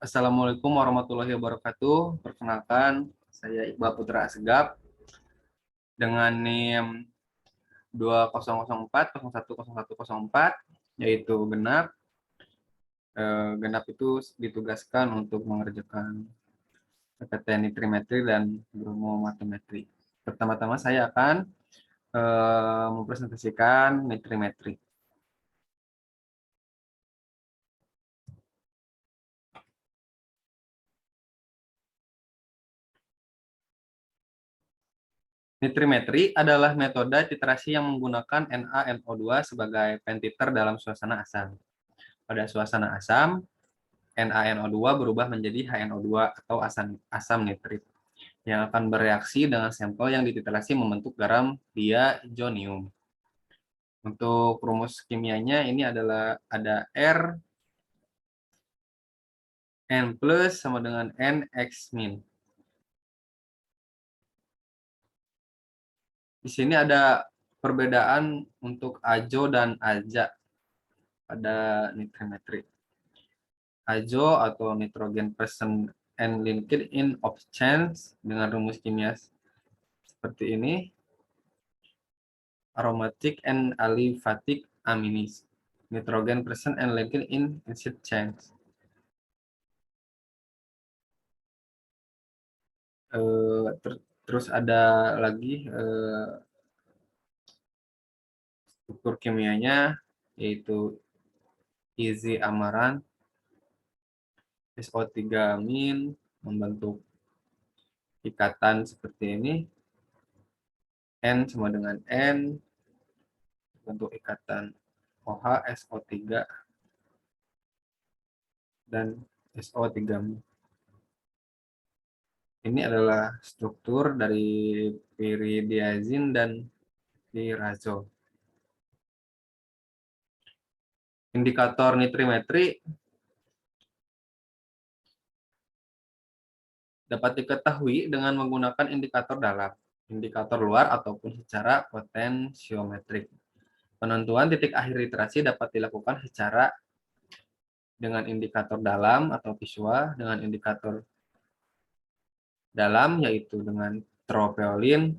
Assalamualaikum warahmatullahi wabarakatuh. Perkenalkan, saya Iqbal Putra Asegaf dengan NIM 2004 yaitu genap. Genap itu ditugaskan untuk mengerjakan PPT nitrimetri dan bromometri. Pertama-tama saya akan mempresentasikan nitrimetri. Nitrimetri adalah metode titrasi yang menggunakan NaNO2 sebagai pentiter dalam suasana asam. Pada suasana asam, NaNO2 berubah menjadi HNO2 atau asam nitrit yang akan bereaksi dengan sampel yang dititrasi membentuk garam diazonium. Untuk rumus kimianya ini adalah ada R N plus sama dengan N X min. Di sini ada perbedaan untuk azo dan aza pada nitrimetri. Azo atau nitrogen present and linked in of chance dengan rumus kimia seperti ini. Aromatic and aliphatic amines. Nitrogen present and linked in acid chains. Terus ada lagi struktur kimianya yaitu easy amaran SO3 min membentuk ikatan seperti ini. N sama dengan N bentuk ikatan OH SO3 dan SO3 min. Ini adalah struktur dari piridiazin dan dirazol. Indikator nitrimetri dapat diketahui dengan menggunakan indikator dalam, indikator luar, ataupun secara potensiometrik. Penentuan titik akhir titrasi dapat dilakukan secara dengan indikator dalam atau visual, dengan indikator dalam yaitu dengan tropeolin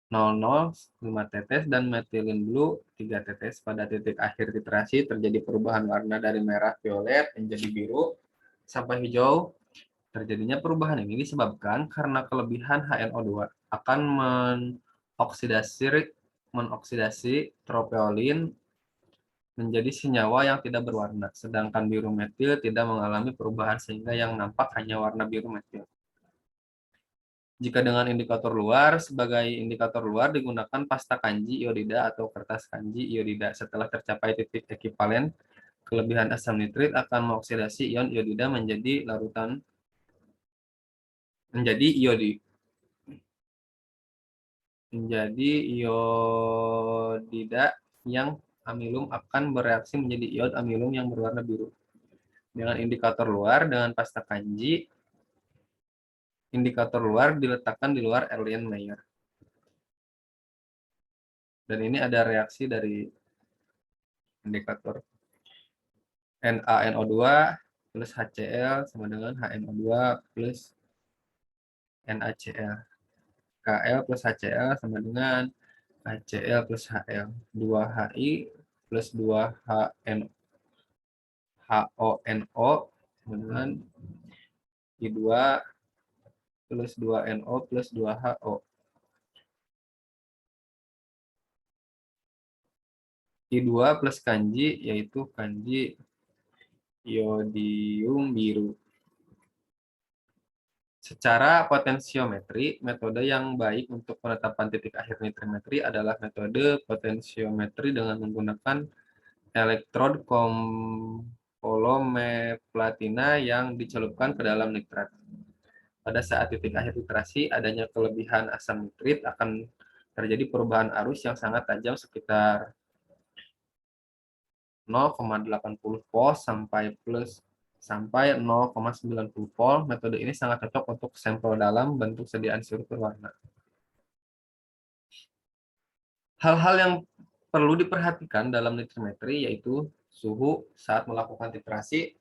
0,05 tetes dan metilin blue 3 tetes. Pada titik akhir titrasi terjadi perubahan warna dari merah violet menjadi biru sampai hijau. Terjadinya perubahan ini disebabkan karena kelebihan HNO2 akan menoksidasi tropeolin menjadi senyawa yang tidak berwarna, sedangkan biru metil tidak mengalami perubahan sehingga yang nampak hanya warna biru metil. Jika dengan indikator luar, sebagai indikator luar digunakan pasta kanji iodida atau kertas kanji iodida. Setelah tercapai titik ekivalen, kelebihan asam nitrit akan mengoksidasi ion iodida menjadi larutan iodida yang amilum akan bereaksi menjadi iod amilum yang berwarna biru. Dengan indikator luar dengan pasta kanji, indikator luar diletakkan di luar Erlenmeyer. Dan ini ada reaksi dari indikator NaNO2 plus HCl sama dengan HNO2 plus NaCl. Kl plus HCl sama dengan HCl plus Hl. 2Hi plus 2HONO sama dengan I2 plus 2NO plus 2HO. I2 plus kanji yaitu kanji iodium biru. Secara potensiometri, metode yang baik untuk penetapan titik akhir nitrimetri adalah metode potensiometri dengan menggunakan elektrod polomeplatina yang dicelupkan ke dalam nitrat. Pada saat titik akhir titrasi, adanya kelebihan asam nitrit akan terjadi perubahan arus yang sangat tajam sekitar 0,80 volt sampai 0,90 volt. Metode ini sangat cocok untuk sampel dalam bentuk sediaan sirup berwarna. Hal-hal yang perlu diperhatikan dalam nitrimetri yaitu suhu saat melakukan titrasi.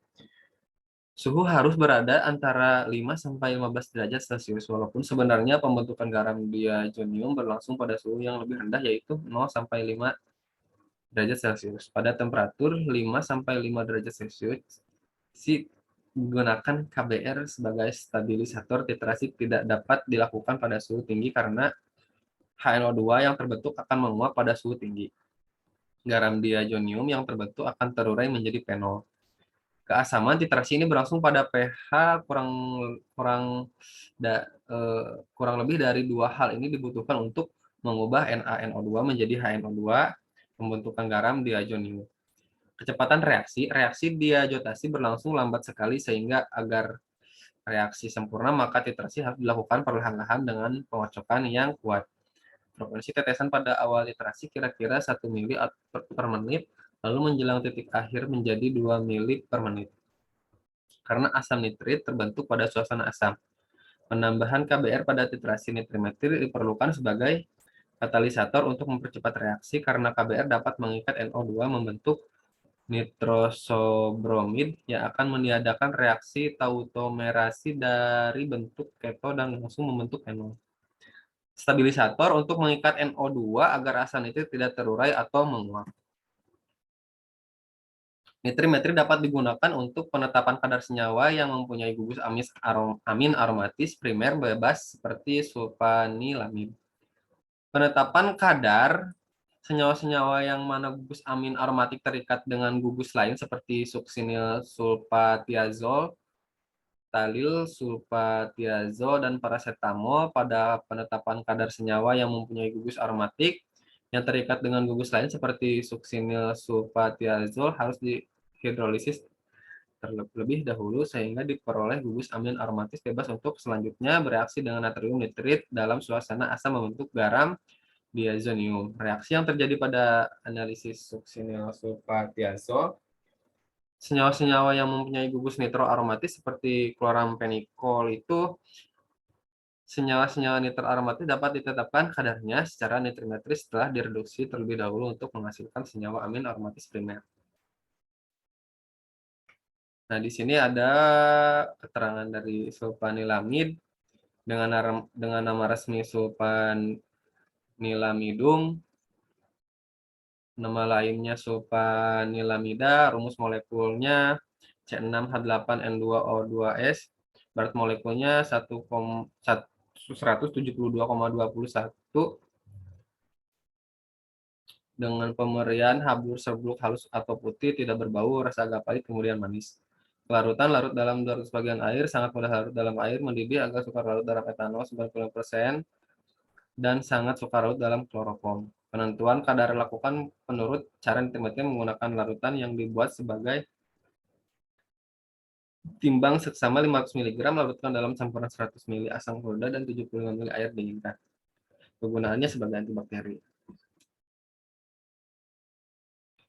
Suhu harus berada antara 5 sampai 15 derajat Celcius, walaupun sebenarnya pembentukan garam diazonium berlangsung pada suhu yang lebih rendah, yaitu 0 sampai 5 derajat Celcius. Pada temperatur 5 sampai 5 derajat Celcius, si menggunakan KBr sebagai stabilisator titrasi tidak dapat dilakukan pada suhu tinggi karena HNO2 yang terbentuk akan menguap pada suhu tinggi. Garam diazonium yang terbentuk akan terurai menjadi penol. Keasaman titrasi ini berlangsung pada pH kurang kurang da, kurang lebih dari dua hal ini dibutuhkan untuk mengubah NaNO2 menjadi HNO2, pembentukan garam diazonium. Kecepatan reaksi diazotasi berlangsung lambat sekali sehingga agar reaksi sempurna maka titrasi harus dilakukan perlahan-lahan dengan pengocokan yang kuat. Frekuensi tetesan pada awal titrasi kira-kira 1 mili per menit, lalu menjelang titik akhir menjadi 2 mili per menit. Karena asam nitrit terbentuk pada suasana asam. Penambahan KBr pada titrasi nitrimetil diperlukan sebagai katalisator untuk mempercepat reaksi karena KBr dapat mengikat NO2 membentuk nitrosobromid yang akan meniadakan reaksi tautomerasi dari bentuk keto dan langsung membentuk NO. Stabilisator untuk mengikat NO2 agar asam nitrit tidak terurai atau menguap. Nitrimetri dapat digunakan untuk penetapan kadar senyawa yang mempunyai gugus amin aromatis primer bebas seperti sulfanilamid. Penetapan kadar senyawa-senyawa yang mana gugus amin aromatik terikat dengan gugus lain seperti suksinil sulfatiazol, talil sulfatiazol, dan paracetamol. Pada penetapan kadar senyawa yang mempunyai gugus aromatik yang terikat dengan gugus lain seperti suksinil sulfatiazol harus dihidrolisis terlebih dahulu sehingga diperoleh gugus amin aromatis bebas untuk selanjutnya bereaksi dengan natrium nitrit dalam suasana asam membentuk garam diazonium. Reaksi yang terjadi pada analisis suksinil sulfatiazol, senyawa-senyawa yang mempunyai gugus nitro aromatis seperti chlorampenicol itu senyawa-senyawa nitro aromatis dapat ditetapkan kadarnya secara nitrimetris setelah direduksi terlebih dahulu untuk menghasilkan senyawa amin aromatis primer. Nah, di sini ada keterangan dari sulfanilamid dengan nama resmi sulfanilamidum, nama lainnya sulfanilamida, rumus molekulnya C6H8N2O2S, berat molekulnya 172,21 dengan pemberian habur serbuk halus atau putih, tidak berbau, rasa agak pahit, kemudian manis. Larutan larut dalam 200 bagian air, sangat mudah larut dalam air, mendidih, agak sukar larut dalam etanol 90%, dan sangat sukar larut dalam kloroform. Penentuan kadar lakukan menurut cara nitrimetri menggunakan larutan yang dibuat sebagai timbang seksama 500 mg, larutkan dalam campuran 100 ml asam klorida dan 75 ml air dinginkan. Kegunaannya sebagai antibakteri.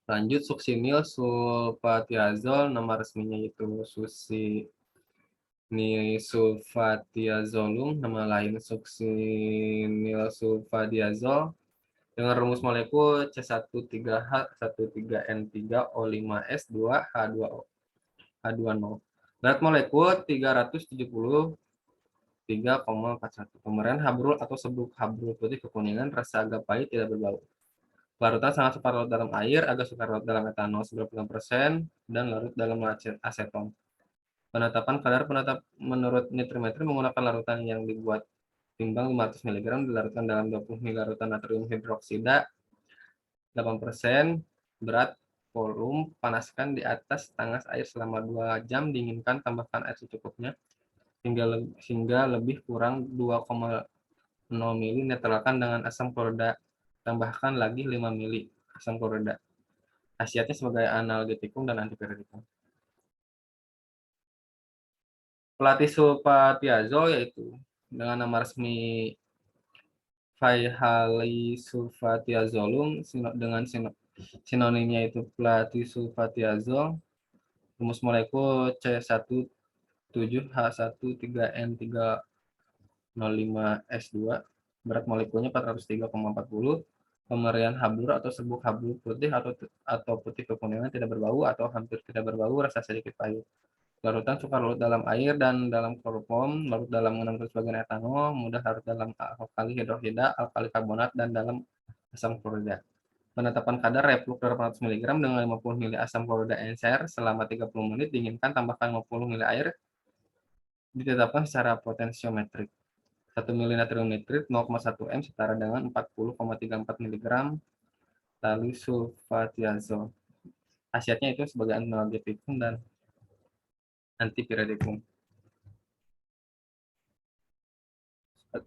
Lanjut, suksinil sulfatiazol, nama resminya itu succinilsulfadiazolum, nama lain suksinilsulfadiazol, dengan rumus molekul C13H1NN3O5S2H2O. Berat molekul 373,41. Pemberian habrul atau serbuk habrul putih kekuningan, rasa agak pahit, tidak berbau. Larutan sangat sukar larut dalam air, agak sukar larut dalam etanol 90%, dan larut dalam aseton. Penetapan kadar menurut nitrimetri menggunakan larutan yang dibuat timbang 500 mg, dilarutkan dalam 20 ml larutan natrium hidroksida 8%, berat, volume, panaskan di atas panas air selama 2 jam, dinginkan, tambahkan air secukupnya hingga lebih kurang 2,0 ml, netralkan dengan asam klorida, tambahkan lagi 5 ml asam klorida. Khasiatnya sebagai analgetikum dan antipiretikum. Pelatih sulfatiazol yaitu dengan nama resmi Faihalisulfatiazolum dengan sinonimnya itu pelatih sulfatiazol, rumus molekul C17H13N305S2, berat molekulnya 403,40, pemberian hablur atau serbuk hablur putih atau putih kekuningan, tidak berbau atau hampir tidak berbau, rasa sedikit pahit. Larutan suka larut dalam air dan dalam kloroform, larut dalam mengandung sebagian etanol, mudah larut dalam alkali hidroksida, alkali karbonat, dan dalam asam klorida. Penetapan kadar reflux 800 mg dengan 50 ml asam klorida encer selama 30 menit, dinginkan, tambahkan 50 ml air, ditetapkan secara potensiometrik. 1 ml natrium nitrit 0,1 m setara dengan 40,34 mg talisulfatiazol. Khasiatnya itu sebagai analgetikum dan antipiretikum.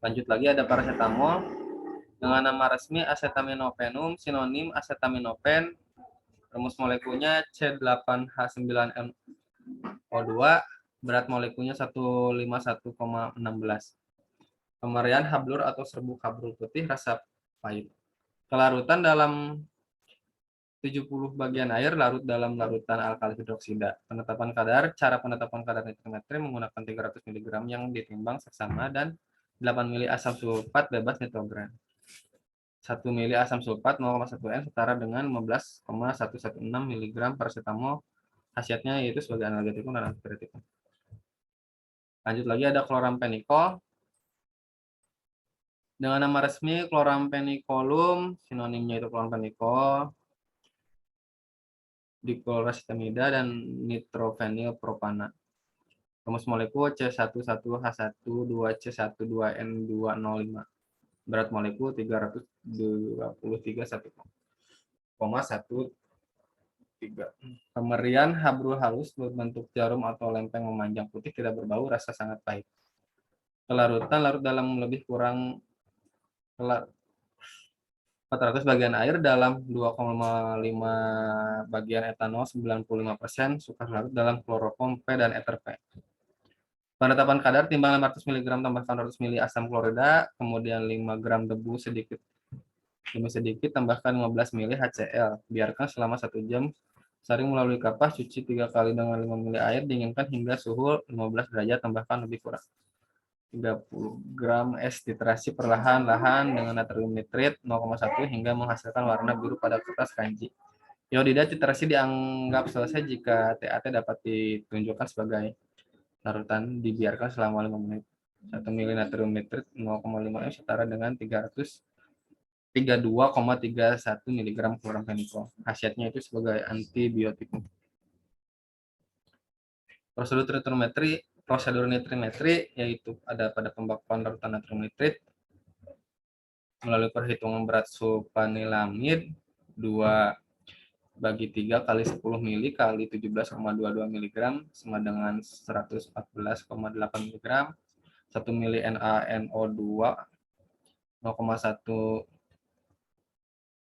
Lanjut lagi ada paracetamol dengan nama resmi acetaminophenum, sinonim acetaminophen. Rumus molekulnya C8H9NO2, berat molekulnya 151,16. Pemerian hablur atau serbuk hablur putih, rasa pahit. Kelarutan dalam 70 bagian air, larut dalam larutan alkali hidroksida. Penetapan kadar, cara penetapan kadar nitrometri menggunakan 300 mg yang ditimbang seksama dan 8 mili asam sulfat bebas nitrogen. 1 mili asam sulfat 0,1 m setara dengan 15,116 mg paracetamol. Khasiatnya yaitu sebagai analgetikum dan antipiretikum. Lanjut lagi ada chloramphenicol. Dengan nama resmi chloramphenicol, sinonimnya itu chloramphenicol, dichloroacetamida dan nitrofenil propana. Rumus molekul C11H12C12N205. Berat molekul 323,13. Pemberian habrul halus berbentuk jarum atau lempeng memanjang putih, tidak berbau, rasa sangat pahit. Kelarutan, larut dalam lebih kurang 400 bagian air dalam 2,5 bagian etanol 95%, suka larut dalam kloroform P dan ether P. Penetapan kadar, timbang 500 mg tambahkan 100 ml asam klorida, kemudian 5 gram debu sedikit demi sedikit, tambahkan 15 ml HCl. Biarkan selama 1 jam. Saring melalui kapas, cuci 3 kali dengan 5 ml air, dinginkan hingga suhu 15 derajat, tambahkan lebih kurang 30 gram es titrasi perlahan-lahan dengan natrium nitrit 0,1 hingga menghasilkan warna biru pada kertas kanji. Iodida titrasi dianggap selesai jika TAT dapat ditunjukkan sebagai larutan, dibiarkan selama 5 menit. 1 ml natrium nitrit 0,5 m setara dengan 32,31 mg chloramphenicol. Khasiatnya itu sebagai antibiotikum. Prosedur nitrimetri yaitu ada pada pembakuan larutan natrium nitrit melalui perhitungan berat sulfanilamid 2/3 kali 10 mili kali 17,22 mg sama dengan 114,8 mg. 1 mili NaNO2 0,1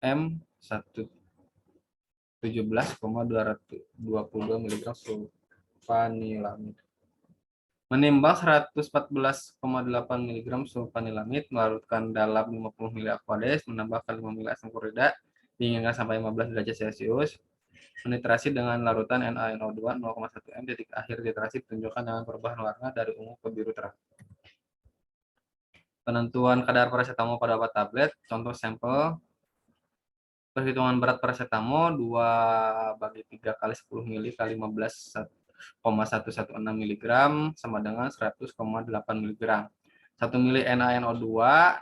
m 17,222 mg sulfanilamid. Menimbang 114,8 mg sulfanilamid, melarutkan dalam 50 ml aqueous, menambahkan 5 ml asam klorida, dinginkan sampai 15 derajat Celcius. Menitrasi dengan larutan NaNO2 0,1 m. Titik akhir titrasi ditunjukkan dengan perubahan warna dari ungu ke biru terang. Penentuan kadar paracetamol pada obat tablet. Contoh sampel. Perhitungan berat paracetamol 2/3 kali 10 mili kali 15,116 mg sama dengan 100,8 mg. 1 mili NaNO2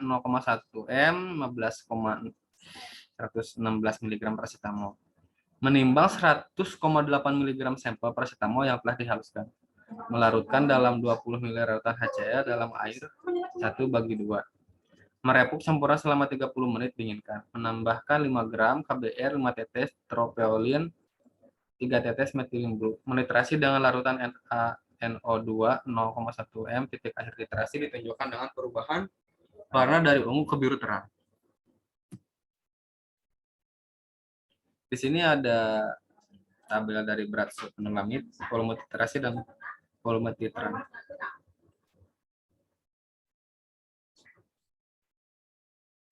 0,1 m 15,116 mg paracetamol. Menimbang 100,8 mg sampel paracetamol yang telah dihaluskan. Melarutkan dalam 20 ml larutan HCl dalam air 1/2. Merepuk sempurna selama 30 menit, dinginkan. Menambahkan 5 gram KBR, 5 tetes tropeolin, 3 tetes methylene blue. Menitrasi dengan larutan NaNO2 0,1 m. Titik akhir titrasi ditunjukkan dengan perubahan warna dari ungu ke biru terang. Di sini ada tabel dari berat sulfanilamid, volume titrasi, dan volume titran.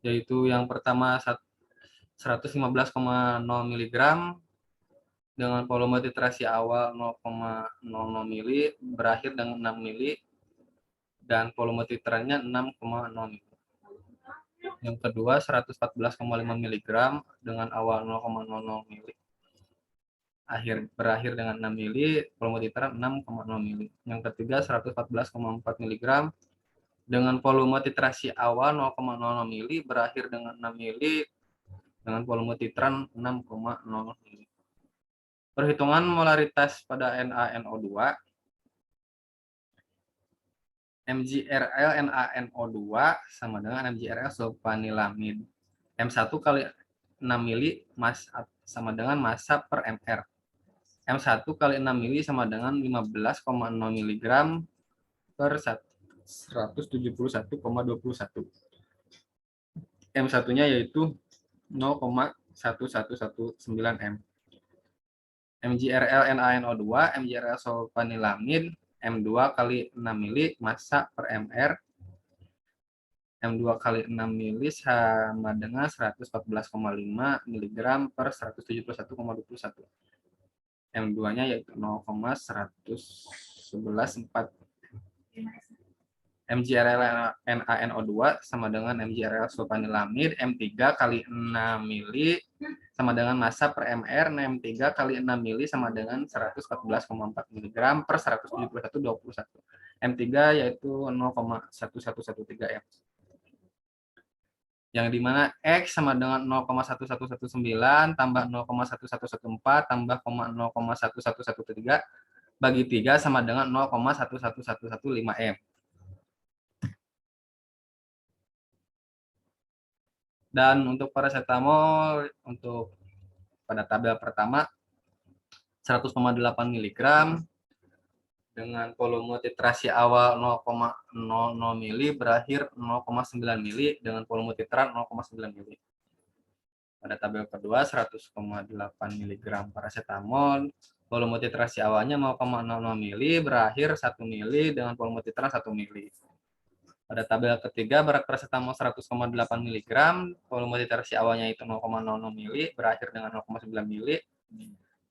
Yaitu yang pertama 115,0 mg dengan volume titrasi awal 0,00 mili, berakhir dengan 6 mili, dan volume titrannya 6,0 mili. Yang kedua 114,5 mg dengan awal 0,00 mili, berakhir dengan 6 mili, volume titran 6,0 mili. Yang ketiga 114,4 mg dengan volume titrasi awal 0,00 mili, berakhir dengan 6 mili dengan volume titran 6,0 mili. Perhitungan molaritas pada NaNO2, MgRl NaNO2 sama dengan MgRl sulfanilamid. M1 kali 6 mili sama dengan massa per mr. M1 kali 6 mili sama dengan 15,0 mg per 171,21. M1-nya yaitu 0,1119 M. MgRl NaNO2, MgRl sulfanilamid, M2 kali 6 mili massa per mr. M2 kali 6 mili sama dengan 114,5 mg per 171,21. M2-nya yaitu 0,1114. MgRl NaNO2 sama dengan MgRl sulfanilamid, M3 kali 6 mili sama dengan massa per mr, M3 kali 6 mili sama dengan 114,4 mg per 171,21. M3 yaitu 0,1113 M. Yang dimana X sama dengan 0,1119 tambah 0,1114 tambah 0,1113 bagi 3 sama dengan 0,11115 M. Dan untuk paracetamol, untuk pada tabel pertama 100,8 mg dengan volume titrasi awal 0,00 mili, berakhir 0,9 mili dengan volume titran 0,9 mili. Pada tabel kedua 100,8 mg paracetamol, volume titrasi awalnya 0,00 mili, berakhir 1 mili dengan volume titran 1 mili. Pada tabel ketiga, berat paracetamol 100,8 mg, volume titrasi awalnya itu 0,00 mili, berakhir dengan 0,9 mili,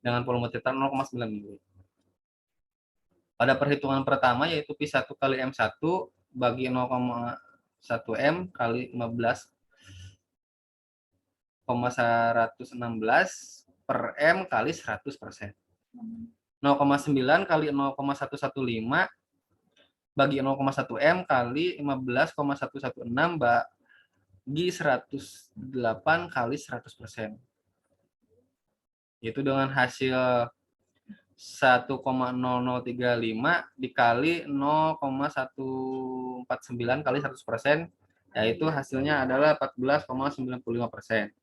dengan volume titran 0,9 mili. Pada perhitungan pertama, yaitu Pi1 kali M1 bagi 0,1 M kali 15,116 per M kali 100%. 0,9 kali 0,115 bagi 0,1 M kali 15,116 bagi 108 kali 100%. Yaitu dengan hasil 1,0035 dikali 0,149 kali 100%, yaitu hasilnya adalah 14,95%.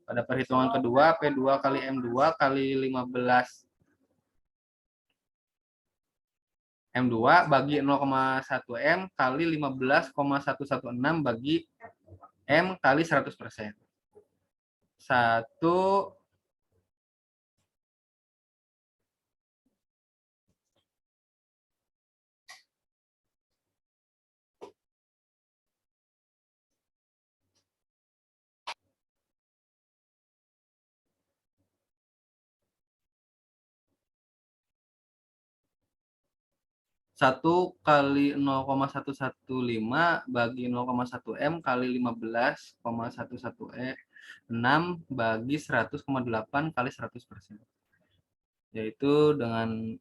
Pada perhitungan kedua, P2 kali M2 kali 15 M2 bagi 0,1 M kali 15,116 bagi M kali 100%. 1 kali 0,115 bagi 0,1 M kali 15,116 bagi 100,8 kali 100%. Yaitu dengan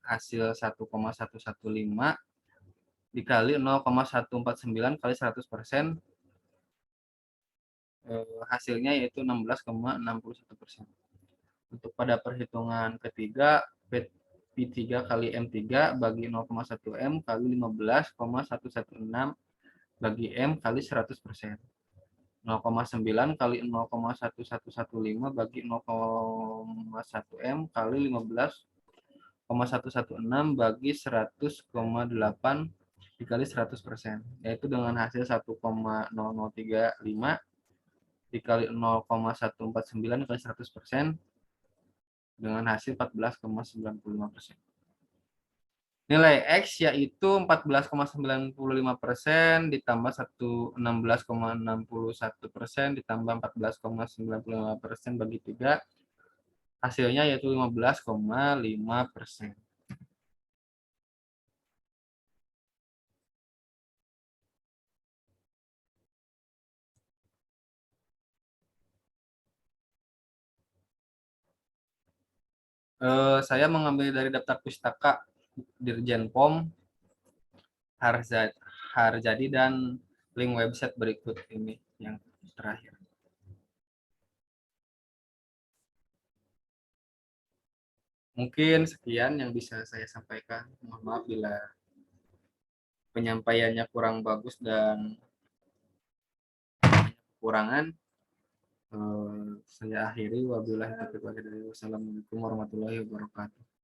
hasil 1,115 dikali 0,149 kali 100%, hasilnya yaitu 16,61%. Untuk pada perhitungan ketiga, Pi3 kali M3 bagi 0,1 M kali 15,116 bagi M kali 100%. 0,9 kali 0,1115 bagi 0,1 M kali 15,116 bagi 100,8 dikali 100%, yaitu dengan hasil 1,0035 dikali 0,149 dikali 100% dengan hasil 14,95%. Nilai X yaitu 14,95% ditambah 16,61% ditambah 14,95% bagi 3, hasilnya yaitu 15,5%. Saya mengambil dari daftar pustaka Dirjen POM, Harjadi, dan link website berikut ini yang terakhir. Mungkin sekian yang bisa saya sampaikan. Mohon maaf bila penyampaiannya kurang bagus dan kekurangan. Saya akhiri, wabillahi taufiq wal hidayah. Wassalamualaikum warahmatullahi wabarakatuh.